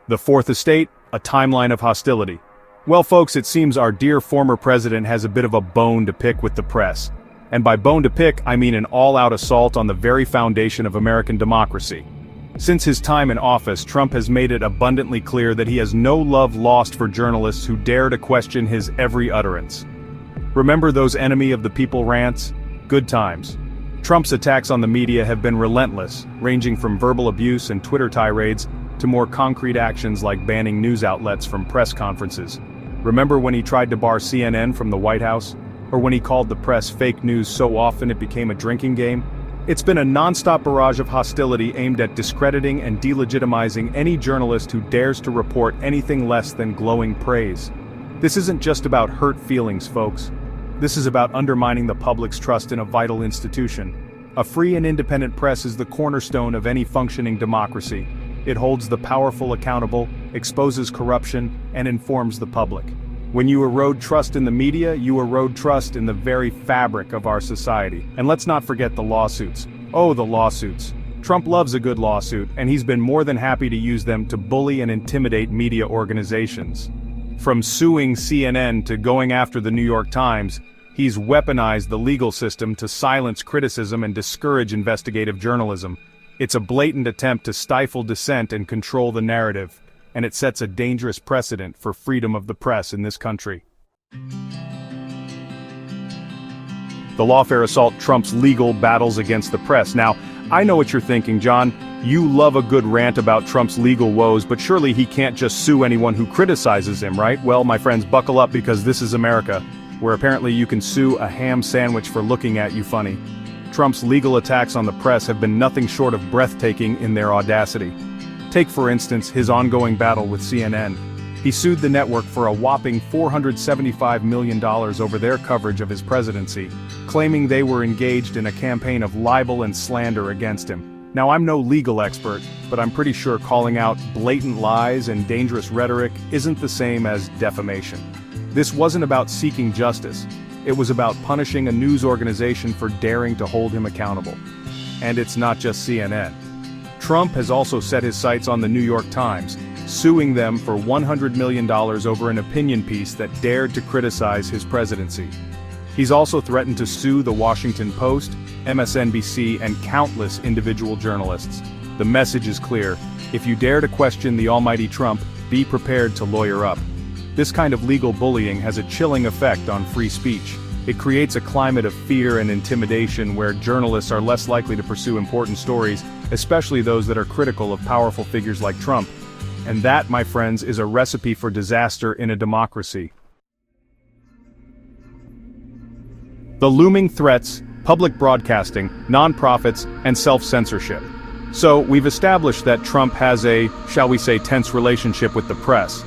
The Fourth Estate, a timeline of hostility. Well folks, it seems our dear former president has a bit of a bone to pick with the press. And by bone to pick, I mean an all-out assault on the very foundation of American democracy. Since his time in office, Trump has made it abundantly clear that he has no love lost for journalists who dare to question his every utterance. Remember those enemy of the people rants? Good times. Trump's attacks on the media have been relentless, ranging from verbal abuse and Twitter tirades to more concrete actions like banning news outlets from press conferences. Remember when he tried to bar CNN from the White House? Or when he called the press fake news so often it became a drinking game? It's been a non-stop barrage of hostility aimed at discrediting and delegitimizing any journalist who dares to report anything less than glowing praise. This isn't just about hurt feelings, folks. This is about undermining the public's trust in a vital institution. A free and independent press is the cornerstone of any functioning democracy. It holds the powerful accountable, exposes corruption, and informs the public. When you erode trust in the media, you erode trust in the very fabric of our society. And let's not forget the lawsuits. Oh, the lawsuits. Trump loves a good lawsuit, and he's been more than happy to use them to bully and intimidate media organizations. From suing CNN to going after the New York Times, he's weaponized the legal system to silence criticism and discourage investigative journalism. It's a blatant attempt to stifle dissent and control the narrative, and it sets a dangerous precedent for freedom of the press in this country. The lawfare assault trumps legal battles against the press. Now, I know what you're thinking, John. You love a good rant about Trump's legal woes, but surely he can't just sue anyone who criticizes him, right? Well, my friends, buckle up because this is America, where apparently you can sue a ham sandwich for looking at you funny. Trump's legal attacks on the press have been nothing short of breathtaking in their audacity. Take, for instance, his ongoing battle with CNN. He sued the network for a whopping $475 million over their coverage of his presidency, claiming they were engaged in a campaign of libel and slander against him. Now, I'm no legal expert, but I'm pretty sure calling out blatant lies and dangerous rhetoric isn't the same as defamation. This wasn't about seeking justice. It was about punishing a news organization for daring to hold him accountable. And it's not just CNN. Trump has also set his sights on the New York Times, suing them for $100 million over an opinion piece that dared to criticize his presidency. He's also threatened to sue the Washington Post, MSNBC, and countless individual journalists. The message is clear. If you dare to question the almighty Trump, be prepared to lawyer up. This kind of legal bullying has a chilling effect on free speech. It creates a climate of fear and intimidation where journalists are less likely to pursue important stories, especially those that are critical of powerful figures like Trump. And that, my friends, is a recipe for disaster in a democracy. The looming threats, public broadcasting, nonprofits, and self-censorship. So, we've established that Trump has a, shall we say, tense relationship with the press.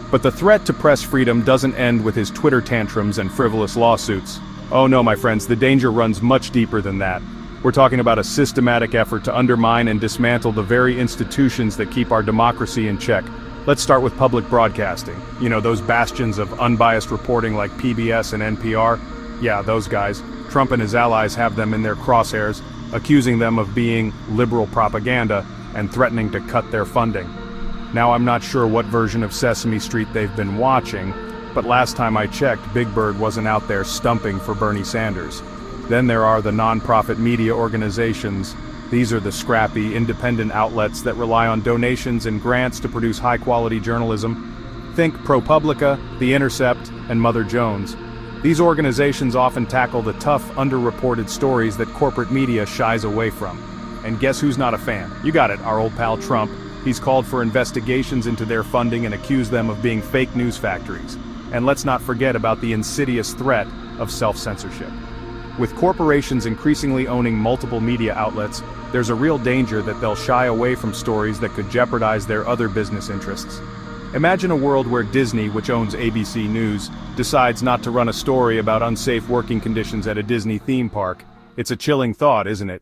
But the threat to press freedom doesn't end with his Twitter tantrums and frivolous lawsuits. Oh no, my friends, the danger runs much deeper than that. We're talking about a systematic effort to undermine and dismantle the very institutions that keep our democracy in check. Let's start with public broadcasting. You know, those bastions of unbiased reporting like PBS and NPR? Yeah, those guys. Trump and his allies have them in their crosshairs, accusing them of being liberal propaganda and threatening to cut their funding. Now, I'm not sure what version of Sesame Street they've been watching, but last time I checked, Big Bird wasn't out there stumping for Bernie Sanders. Then there are the nonprofit media organizations. These are the scrappy, independent outlets that rely on donations and grants to produce high-quality journalism. Think ProPublica, The Intercept, and Mother Jones. These organizations often tackle the tough, underreported stories that corporate media shies away from. And guess who's not a fan? You got it, our old pal Trump. He's called for investigations into their funding and accused them of being fake news factories. And let's not forget about the insidious threat of self-censorship. With corporations increasingly owning multiple media outlets, there's a real danger that they'll shy away from stories that could jeopardize their other business interests. Imagine a world where Disney, which owns ABC News, decides not to run a story about unsafe working conditions at a Disney theme park. It's a chilling thought, isn't it?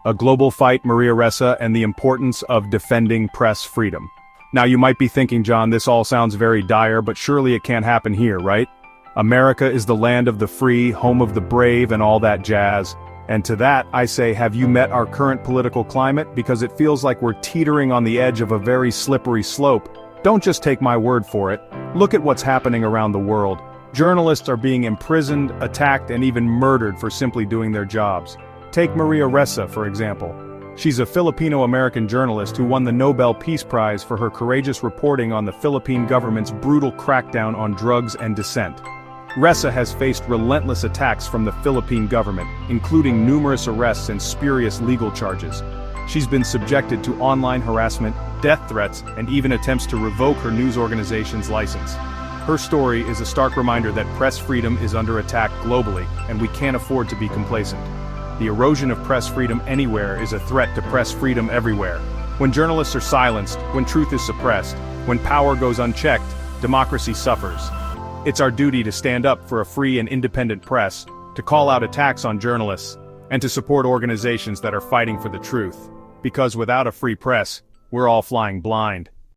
A global fight, Maria Ressa, and the importance of defending press freedom. Now you might be thinking, John, this all sounds very dire, but surely it can't happen here, right? America is the land of the free, home of the brave, and all that jazz. And to that, I say, have you met our current political climate? Because it feels like we're teetering on the edge of a very slippery slope. Don't just take my word for it. Look at what's happening around the world. Journalists are being imprisoned, attacked, and even murdered for simply doing their jobs. Take Maria Ressa, for example. She's a Filipino-American journalist who won the Nobel Peace Prize for her courageous reporting on the Philippine government's brutal crackdown on drugs and dissent. Ressa has faced relentless attacks from the Philippine government, including numerous arrests and spurious legal charges. She's been subjected to online harassment, death threats, and even attempts to revoke her news organization's license. Her story is a stark reminder that press freedom is under attack globally, and we can't afford to be complacent. The erosion of press freedom anywhere is a threat to press freedom everywhere. When journalists are silenced, when truth is suppressed, when power goes unchecked, democracy suffers. It's our duty to stand up for a free and independent press, to call out attacks on journalists, and to support organizations that are fighting for the truth. Because without a free press, we're all flying blind.